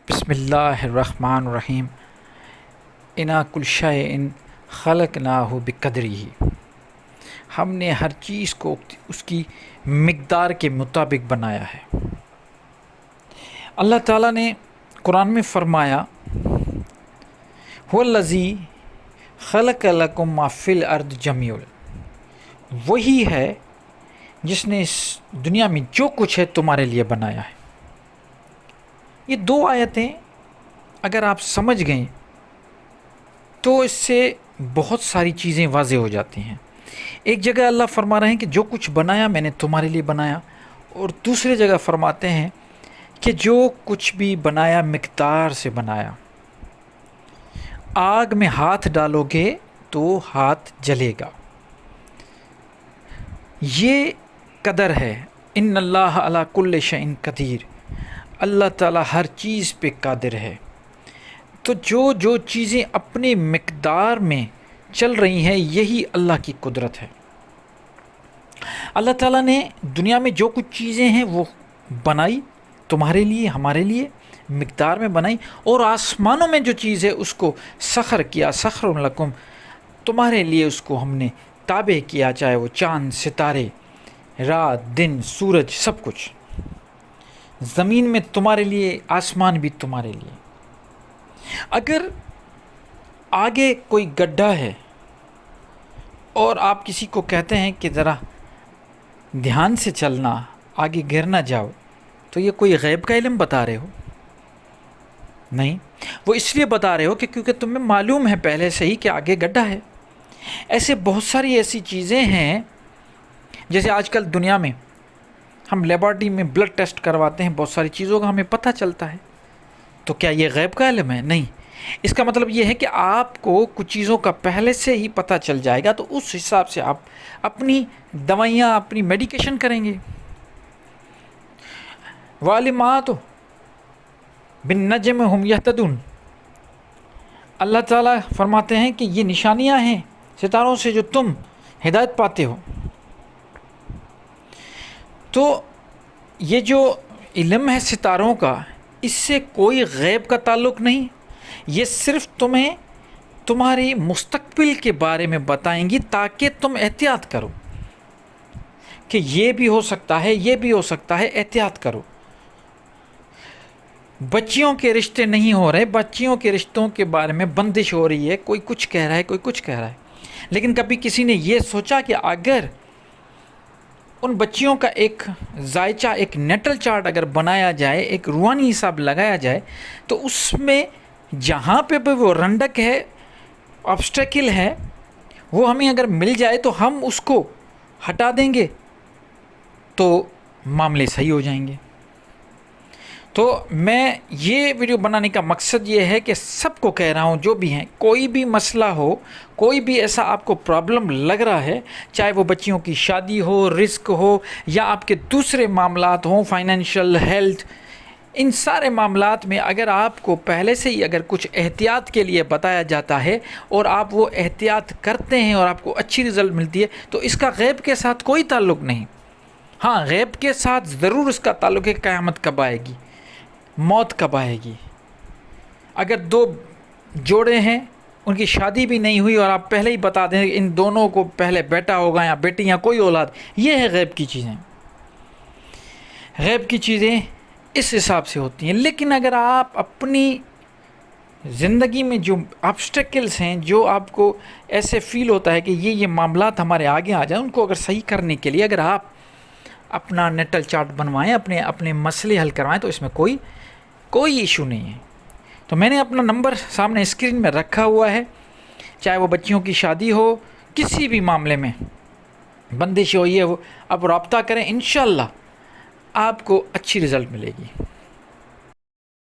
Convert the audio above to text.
بسم اللہ الرحمن الرحیم انا کل شیء خلقناہ بقدرہ، ہم نے ہر چیز کو اس کی مقدار کے مطابق بنایا ہے۔ اللہ تعالیٰ نے قرآن میں فرمایا هو الذی خلق لکم ما فی الارض جمیعا، وہی ہے جس نے اس دنیا میں جو کچھ ہے تمہارے لیے بنایا ہے۔ یہ دو آیتیں اگر آپ سمجھ گئیں تو اس سے بہت ساری چیزیں واضح ہو جاتی ہیں۔ ایک جگہ اللہ فرما رہے ہیں کہ جو کچھ بنایا میں نے تمہارے لیے بنایا، اور دوسری جگہ فرماتے ہیں کہ جو کچھ بھی بنایا مقدار سے بنایا۔ آگ میں ہاتھ ڈالو گے تو ہاتھ جلے گا، یہ قدر ہے۔ ان اللہ علی کل شیء قدیر، اللہ تعالیٰ ہر چیز پہ قادر ہے۔ تو جو چیزیں اپنے مقدار میں چل رہی ہیں یہی اللہ کی قدرت ہے۔ اللہ تعالیٰ نے دنیا میں جو کچھ چیزیں ہیں وہ بنائی تمہارے لیے، ہمارے لیے مقدار میں بنائی، اور آسمانوں میں جو چیز ہے اس کو سخر کیا، سخر لکم، تمہارے لیے اس کو ہم نے تابع کیا، چاہے وہ چاند، ستارے، رات، دن، سورج، سب کچھ زمین میں تمہارے لیے، آسمان بھی تمہارے لیے۔ اگر آگے کوئی گڈھا ہے اور آپ کسی کو کہتے ہیں کہ ذرا دھیان سے چلنا، آگے گر نہ جاؤ، تو یہ کوئی غیب کا علم بتا رہے ہو؟ نہیں، وہ اس لیے بتا رہے ہو کہ کیونکہ تمہیں معلوم ہے پہلے سے ہی کہ آگے گڈھا ہے۔ ایسے بہت ساری ایسی چیزیں ہیں، جیسے آج کل دنیا میں ہم لیبارٹری میں بلڈ ٹیسٹ کرواتے ہیں، بہت ساری چیزوں کا ہمیں پتہ چلتا ہے، تو کیا یہ غیب کا علم ہے؟ نہیں۔ اس کا مطلب یہ ہے کہ آپ کو کچھ چیزوں کا پہلے سے ہی پتہ چل جائے گا، تو اس حساب سے آپ اپنی دوائیاں، اپنی میڈیکیشن کریں گے۔ وَعَلِمَاتُ بِالنَّجْمِ هُمْ يَهْتَدُونَ، اللہ تعالیٰ فرماتے ہیں کہ یہ نشانیاں ہیں ستاروں سے جو تم ہدایت پاتے ہو۔ تو یہ جو علم ہے ستاروں کا، اس سے کوئی غیب کا تعلق نہیں، یہ صرف تمہیں تمہاری مستقبل کے بارے میں بتائیں گی تاکہ تم احتیاط کرو کہ یہ بھی ہو سکتا ہے، یہ بھی ہو سکتا ہے، احتیاط کرو۔ بچیوں کے رشتے نہیں ہو رہے، بچیوں کے رشتوں کے بارے میں بندش ہو رہی ہے، کوئی کچھ کہہ رہا ہے، کوئی کچھ کہہ رہا ہے، لیکن کبھی کسی نے یہ سوچا کہ اگر ان بچیوں کا ایک ذائچہ، ایک نیٹل چارٹ اگر بنایا جائے، ایک روحانی حساب لگایا جائے، تو اس میں جہاں پہ بھی وہ رنڈک ہے، آبسٹیکل ہے، وہ ہمیں اگر مل جائے تو ہم اس کو ہٹا دیں گے تو معاملے صحیح ہو جائیں گے۔ تو میں یہ ویڈیو بنانے کا مقصد یہ ہے کہ سب کو کہہ رہا ہوں، جو بھی ہیں، کوئی بھی مسئلہ ہو، کوئی بھی ایسا آپ کو پرابلم لگ رہا ہے، چاہے وہ بچیوں کی شادی ہو، رزق ہو، یا آپ کے دوسرے معاملات ہوں، فائنینشیل، ہیلتھ، ان سارے معاملات میں اگر آپ کو پہلے سے ہی اگر کچھ احتیاط کے لیے بتایا جاتا ہے اور آپ وہ احتیاط کرتے ہیں اور آپ کو اچھی رزلٹ ملتی ہے، تو اس کا غیب کے ساتھ کوئی تعلق نہیں۔ ہاں، غیب کے ساتھ ضرور اس کا تعلق ہے قیامت کب آئے گی، موت کب آئے گی۔ اگر دو جوڑے ہیں، ان کی شادی بھی نہیں ہوئی اور آپ پہلے ہی بتا دیں کہ ان دونوں کو پہلے بیٹا ہوگا یا بیٹی یا کوئی اولاد، یہ ہے غیب کی چیزیں۔ غیب کی چیزیں اس حساب سے ہوتی ہیں۔ لیکن اگر آپ اپنی زندگی میں جو آبسٹیکلز ہیں، جو آپ کو ایسے فیل ہوتا ہے کہ یہ معاملات ہمارے آگے آ جائیں، ان کو اگر صحیح کرنے کے لیے اگر آپ اپنا نیٹل چارٹ بنوائیں، اپنے مسئلے حل کروائیں، تو اس میں کوئی ایشو نہیں ہے۔ تو میں نے اپنا نمبر سامنے اسکرین میں رکھا ہوا ہے، چاہے وہ بچیوں کی شادی ہو، کسی بھی معاملے میں بندش ہو، یہ ہو، آپ رابطہ کریں، انشاءاللہ آپ کو اچھی رزلٹ ملے گی۔